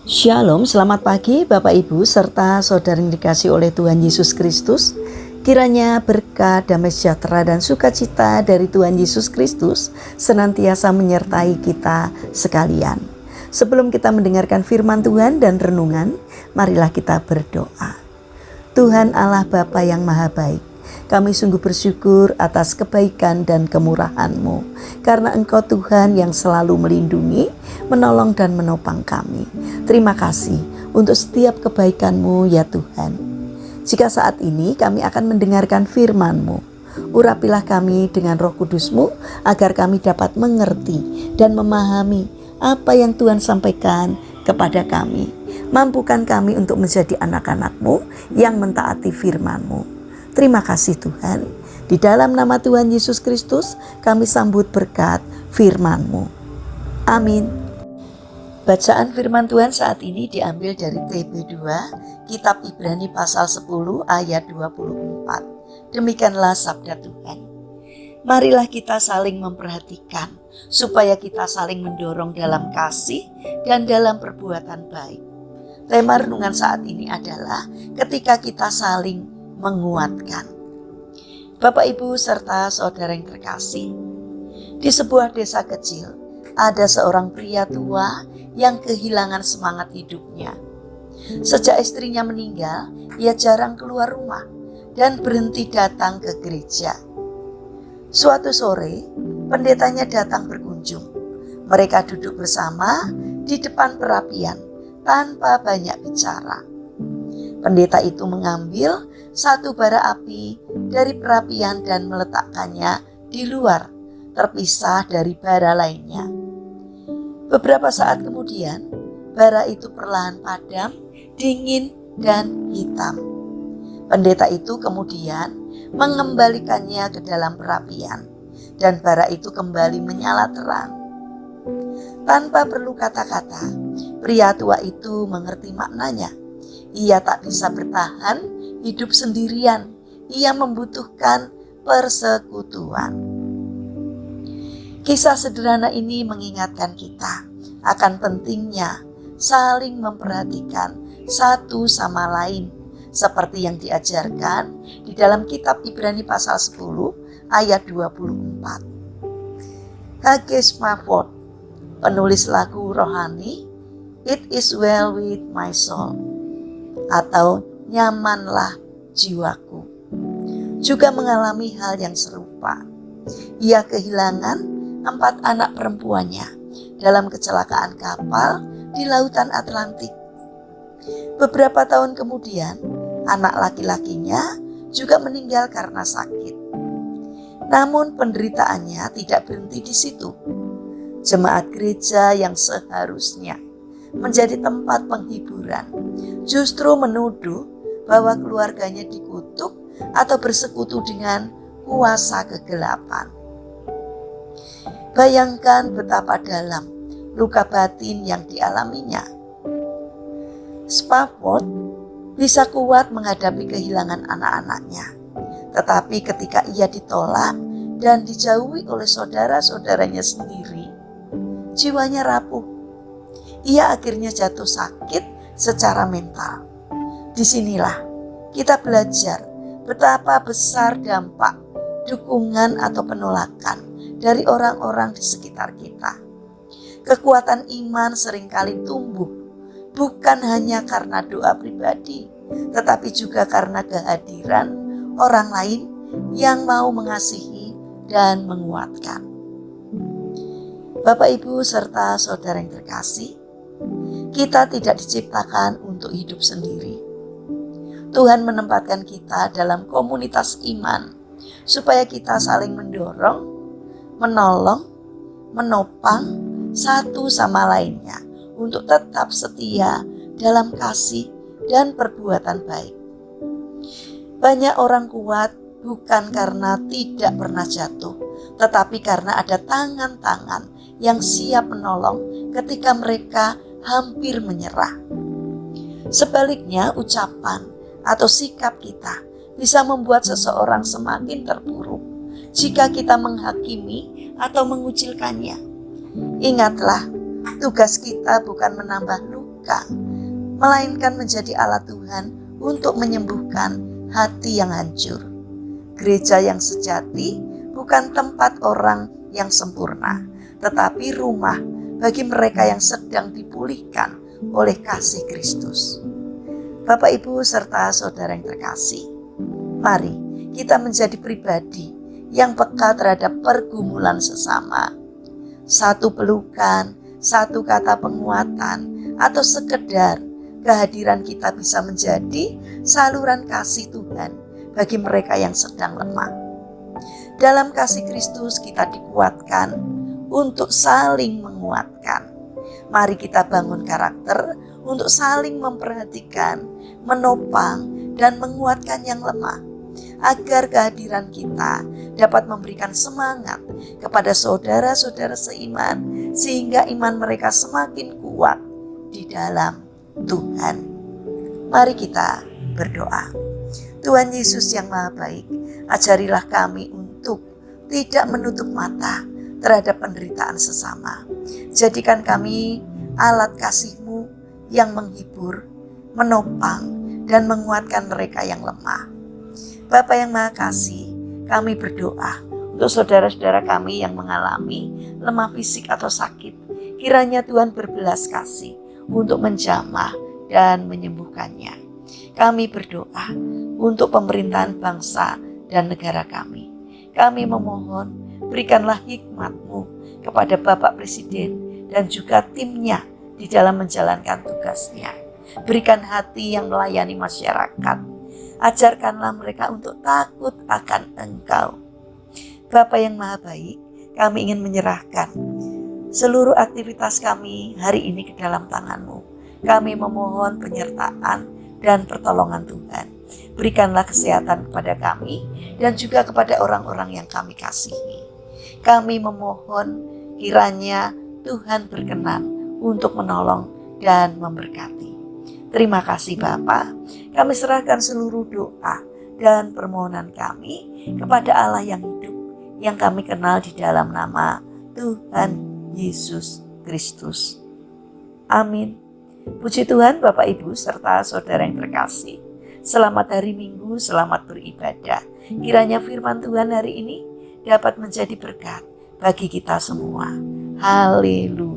Shalom, selamat pagi Bapak Ibu serta saudara yang dikasihi oleh Tuhan Yesus Kristus. Kiranya berkat, damai sejahtera dan sukacita dari Tuhan Yesus Kristus senantiasa menyertai kita sekalian. Sebelum kita mendengarkan firman Tuhan dan renungan, marilah kita berdoa. Tuhan Allah Bapa yang Maha Baik, kami sungguh bersyukur atas kebaikan dan kemurahan-Mu, karena Engkau Tuhan yang selalu melindungi, menolong dan menopang kami. Terima kasih untuk setiap kebaikan-Mu ya Tuhan. Jika saat ini kami akan mendengarkan firman-Mu, urapilah kami dengan Roh Kudus-Mu agar kami dapat mengerti dan memahami apa yang Tuhan sampaikan kepada kami. Mampukan kami untuk menjadi anak-anak-Mu yang mentaati firman-Mu. Terima kasih Tuhan. Di dalam nama Tuhan Yesus Kristus kami sambut berkat firman-Mu. Amin. Bacaan firman Tuhan saat ini diambil dari TB2, Kitab Ibrani pasal 10 ayat 24. Demikianlah sabda Tuhan. Marilah kita saling memperhatikan, supaya kita saling mendorong dalam kasih dan dalam perbuatan baik. Tema renungan saat ini adalah ketika kita saling menguatkan. Bapak Ibu serta saudara yang terkasih, di sebuah desa kecil ada seorang pria tua yang kehilangan semangat hidupnya. Sejak istrinya meninggal, ia jarang keluar rumah dan berhenti datang ke gereja. Suatu sore, pendetanya datang berkunjung. Mereka duduk bersama di depan perapian tanpa banyak bicara. Pendeta itu mengambil satu bara api dari perapian dan meletakkannya di luar, terpisah dari bara lainnya. Beberapa saat kemudian, bara itu perlahan padam, dingin, dan hitam. Pendeta itu kemudian mengembalikannya ke dalam perapian, dan bara itu kembali menyala terang. Tanpa perlu kata-kata, pria tua itu mengerti maknanya. Ia tak bisa bertahan hidup sendirian. Ia membutuhkan persekutuan. Kisah sederhana ini mengingatkan kita akan pentingnya saling memperhatikan satu sama lain, seperti yang diajarkan di dalam kitab Ibrani pasal 10 ayat 24. H.G. Spafford, penulis lagu rohani It Is Well With My Soul atau Nyamanlah Jiwaku, juga mengalami hal yang serupa. Ia kehilangan 4 anak perempuannya dalam kecelakaan kapal di lautan Atlantik. Beberapa tahun kemudian, anak laki-lakinya juga meninggal karena sakit. Namun penderitaannya tidak berhenti di situ. Jemaat gereja yang seharusnya menjadi tempat penghiburan justru menuduh bahwa keluarganya dikutuk atau bersekutu dengan kuasa kegelapan. Bayangkan betapa dalam luka batin yang dialaminya. Spafford bisa kuat menghadapi kehilangan anak-anaknya, tetapi ketika ia ditolak dan dijauhi oleh saudara-saudaranya sendiri, jiwanya rapuh. Ia akhirnya jatuh sakit secara mental. Disinilah kita belajar betapa besar dampak dukungan atau penolakan dari orang-orang di sekitar kita. Kekuatan iman seringkali tumbuh bukan hanya karena doa pribadi, tetapi juga karena kehadiran orang lain yang mau mengasihi dan menguatkan. Bapak, Ibu, serta saudara yang terkasih, kita tidak diciptakan untuk hidup sendiri. Tuhan menempatkan kita dalam komunitas iman supaya kita saling mendorong, menolong, menopang satu sama lainnya untuk tetap setia dalam kasih dan perbuatan baik. Banyak orang kuat bukan karena tidak pernah jatuh, tetapi karena ada tangan-tangan yang siap menolong ketika mereka hampir menyerah. Sebaliknya, ucapan atau sikap kita bisa membuat seseorang semakin terpuruk jika kita menghakimi atau mengucilkannya. Ingatlah, tugas kita bukan menambah luka, luka, melainkan menjadi alat Tuhan untuk menyembuhkan hati yang hancur. Gereja yang sejati bukan tempat orang yang sempurna, tetapi rumah bagi mereka yang sedang dipulihkan oleh kasih Kristus. Bapak, Ibu, serta saudara yang terkasih, mari kita menjadi pribadi yang peka terhadap pergumulan sesama. Satu pelukan, satu kata penguatan, atau sekedar kehadiran kita bisa menjadi saluran kasih Tuhan bagi mereka yang sedang lemah. Dalam kasih Kristus kita dikuatkan untuk saling menguatkan. Mari kita bangun karakter untuk saling memperhatikan, menopang, dan menguatkan yang lemah, agar kehadiran kita dapat memberikan semangat kepada saudara-saudara seiman, sehingga iman mereka semakin kuat di dalam Tuhan. Mari kita berdoa. Tuhan Yesus yang Maha Baik, ajarilah kami untuk tidak menutup mata terhadap penderitaan sesama. Jadikan kami alat kasih-Mu yang menghibur, menopang, dan menguatkan mereka yang lemah. Bapa yang Maha Kasih, kami berdoa untuk saudara-saudara kami yang mengalami lemah fisik atau sakit. Kiranya Tuhan berbelas kasih untuk menjamah dan menyembuhkannya. Kami berdoa untuk pemerintahan bangsa dan negara kami. Kami memohon, berikanlah hikmat-Mu kepada Bapak Presiden dan juga timnya di dalam menjalankan tugasnya. Berikan hati yang melayani masyarakat. Ajarkanlah mereka untuk takut akan Engkau. Bapa yang Maha Baik, kami ingin menyerahkan seluruh aktivitas kami hari ini ke dalam tangan-Mu. Kami memohon penyertaan dan pertolongan Tuhan. Berikanlah kesehatan kepada kami dan juga kepada orang-orang yang kami kasihi. Kami memohon kiranya Tuhan berkenan untuk menolong dan memberkati. Terima kasih Bapa. Kami serahkan seluruh doa dan permohonan kami kepada Allah yang hidup, yang kami kenal di dalam nama Tuhan Yesus Kristus. Amin. Puji Tuhan Bapak Ibu serta saudara yang terkasih. Selamat hari Minggu, selamat beribadah. Kiranya firman Tuhan hari ini dapat menjadi berkat bagi kita semua. Haleluya.